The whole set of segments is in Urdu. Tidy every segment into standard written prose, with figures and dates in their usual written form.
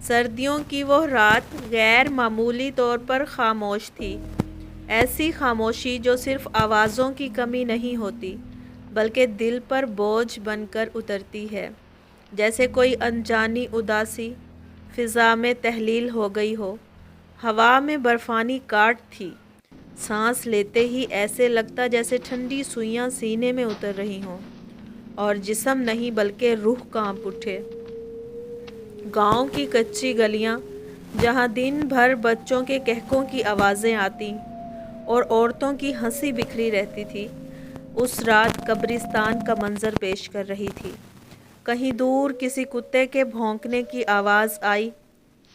سردیوں کی وہ رات غیر معمولی طور پر خاموش تھی، ایسی خاموشی جو صرف آوازوں کی کمی نہیں ہوتی بلکہ دل پر بوجھ بن کر اترتی ہے، جیسے کوئی انجانی اداسی فضا میں تحلیل ہو گئی ہو۔ ہوا میں برفانی کاٹ تھی، سانس لیتے ہی ایسے لگتا جیسے ٹھنڈی سوئیاں سینے میں اتر رہی ہوں، اور جسم نہیں بلکہ روح کانپ اٹھے۔ گاؤں کی کچی گلیاں جہاں دن بھر بچوں کے کہکوں کی آوازیں آتی اور عورتوں کی ہنسی بکھری رہتی تھی، اس رات قبرستان کا منظر پیش کر رہی تھی۔ کہیں دور کسی کتے کے بھونکنے کی آواز آئی،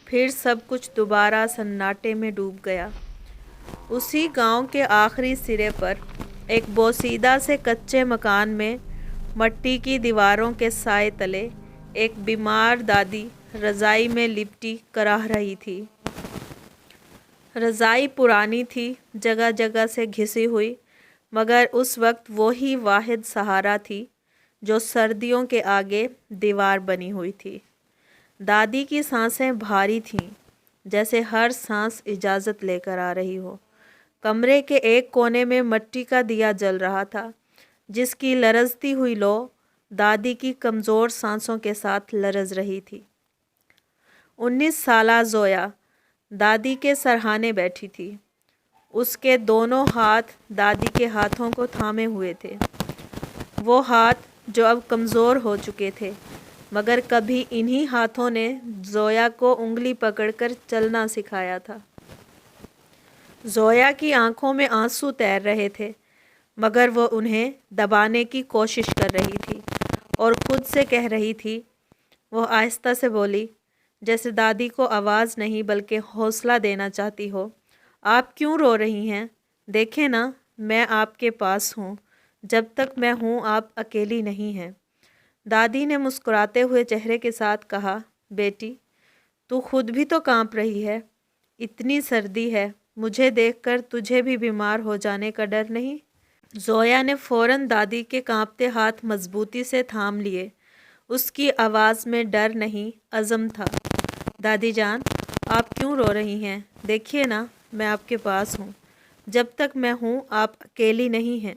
پھر سب کچھ دوبارہ سناٹے میں ڈوب گیا۔ اسی گاؤں کے آخری سرے پر ایک بوسیدہ سے کچے مکان میں مٹی کی دیواروں کے سائے تلے ایک بیمار دادی رضائی میں لپٹی کراہ رہی تھی۔ رضائی پرانی تھی، جگہ جگہ سے گھسی ہوئی، مگر اس وقت وہی واحد سہارا تھی جو سردیوں کے آگے دیوار بنی ہوئی تھی۔ دادی کی سانسیں بھاری تھیں، جیسے ہر سانس اجازت لے کر آ رہی ہو۔ کمرے کے ایک کونے میں مٹی کا دیا جل رہا تھا، جس کی لرزتی ہوئی لو دادی کی کمزور سانسوں کے ساتھ لرز رہی تھی۔ 19 سالہ زویا دادی کے سرہانے بیٹھی تھی، اس کے دونوں ہاتھ دادی کے ہاتھوں کو تھامے ہوئے تھے، وہ ہاتھ جو اب کمزور ہو چکے تھے، مگر کبھی انہی ہاتھوں نے زویا کو انگلی پکڑ کر چلنا سکھایا تھا۔ زویا کی آنکھوں میں آنسو تیر رہے تھے، مگر وہ انہیں دبانے کی کوشش کر رہی تھی اور خود سے کہہ رہی تھی۔ وہ آہستہ سے بولی، جیسے دادی کو آواز نہیں بلکہ حوصلہ دینا چاہتی ہو، آپ کیوں رو رہی ہیں؟ دیکھیں نا، میں آپ کے پاس ہوں، جب تک میں ہوں آپ اکیلی نہیں ہیں۔ دادی نے مسکراتے ہوئے چہرے کے ساتھ کہا، بیٹی، تو خود بھی تو کانپ رہی ہے، اتنی سردی ہے، مجھے دیکھ کر تجھے بھی بیمار ہو جانے کا ڈر نہیں؟ زویا نے فوراً دادی کے کانپتے ہاتھ مضبوطی سے تھام لیے، اس کی آواز میں ڈر نہیں، عزم تھا۔ دادی جان، آپ کیوں رو رہی ہیں؟ دیکھیے نا، میں آپ کے پاس ہوں، جب تک میں ہوں آپ اکیلی نہیں ہیں۔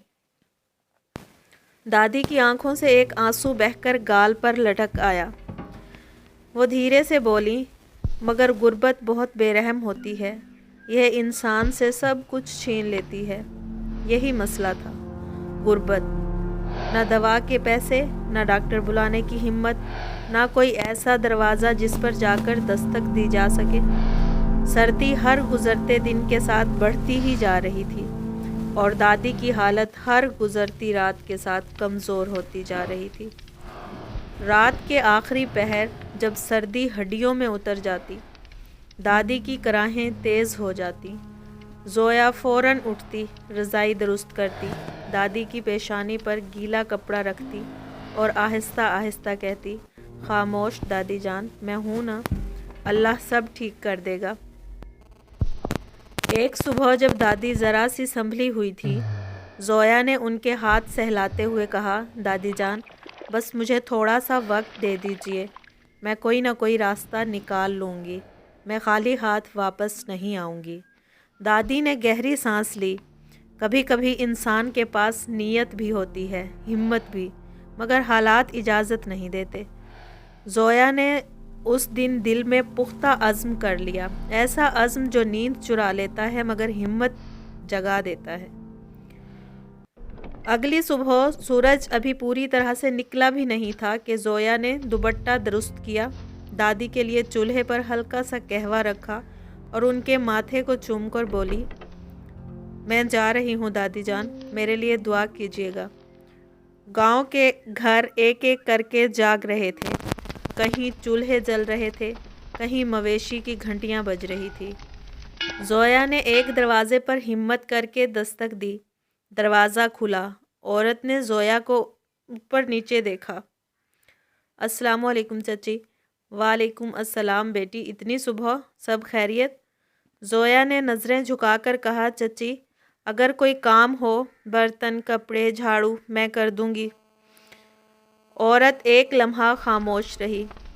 دادی کی آنکھوں سے ایک آنسو بہہ کر گال پر لٹک آیا۔ وہ دھیرے سے بولی، مگر غربت بہت بے رحم ہوتی ہے، یہ انسان سے سب کچھ چھین لیتی ہے۔ یہی مسئلہ تھا، غربت۔ نہ دوا کے پیسے، نہ ڈاکٹر بلانے کی ہمت، نہ کوئی ایسا دروازہ جس پر جا کر دستک دی جا سکے۔ سردی ہر گزرتے دن کے ساتھ بڑھتی ہی جا رہی تھی، اور دادی کی حالت ہر گزرتی رات کے ساتھ کمزور ہوتی جا رہی تھی۔ رات کے آخری پہر جب سردی ہڈیوں میں اتر جاتی، دادی کی کراہیں تیز ہو جاتی، زویا فوراً اٹھتی، رضائی درست کرتی، دادی کی پیشانی پر گیلا کپڑا رکھتی اور آہستہ آہستہ کہتی، خاموش دادی جان، میں ہوں نا، اللہ سب ٹھیک کر دے گا۔ ایک صبح جب دادی ذرا سی سنبھلی ہوئی تھی، زویا نے ان کے ہاتھ سہلاتے ہوئے کہا، دادی جان، بس مجھے تھوڑا سا وقت دے دیجیے، میں کوئی نہ کوئی راستہ نکال لوں گی، میں خالی ہاتھ واپس نہیں آؤں گی۔ دادی نے گہری سانس لی۔ کبھی کبھی انسان کے پاس نیت بھی ہوتی ہے، ہمت بھی، مگر حالات اجازت نہیں دیتے۔ زویا نے اس دن دل میں پختہ عزم کر لیا، ایسا عزم جو نیند چرا لیتا ہے مگر ہمت جگا دیتا ہے۔ اگلی صبح سورج ابھی پوری طرح سے نکلا بھی نہیں تھا کہ زویا نے دوپٹہ درست کیا، دادی کے لیے چولہے پر ہلکا سا قہوہ رکھا اور ان کے ماتھے کو چوم کر بولی، میں جا رہی ہوں دادی جان، میرے لیے دعا کیجیے گا۔ گاؤں کے گھر ایک ایک کر کے جاگ رہے تھے، کہیں چولہے جل رہے تھے، کہیں مویشی کی گھنٹیاں بج رہی تھی۔ زویا نے ایک دروازے پر ہمت کر کے دستک دی، دروازہ کھلا، عورت نے زویا کو اوپر نیچے دیکھا۔ السلام علیکم چچی۔ وعلیکم السلام بیٹی، اتنی صبح، سب خیریت؟ زویا نے نظریں جھکا کر کہا، چچی، اگر کوئی کام ہو، برتن، کپڑے، جھاڑو، میں کر دوں گی۔ عورت ایک لمحہ خاموش رہی،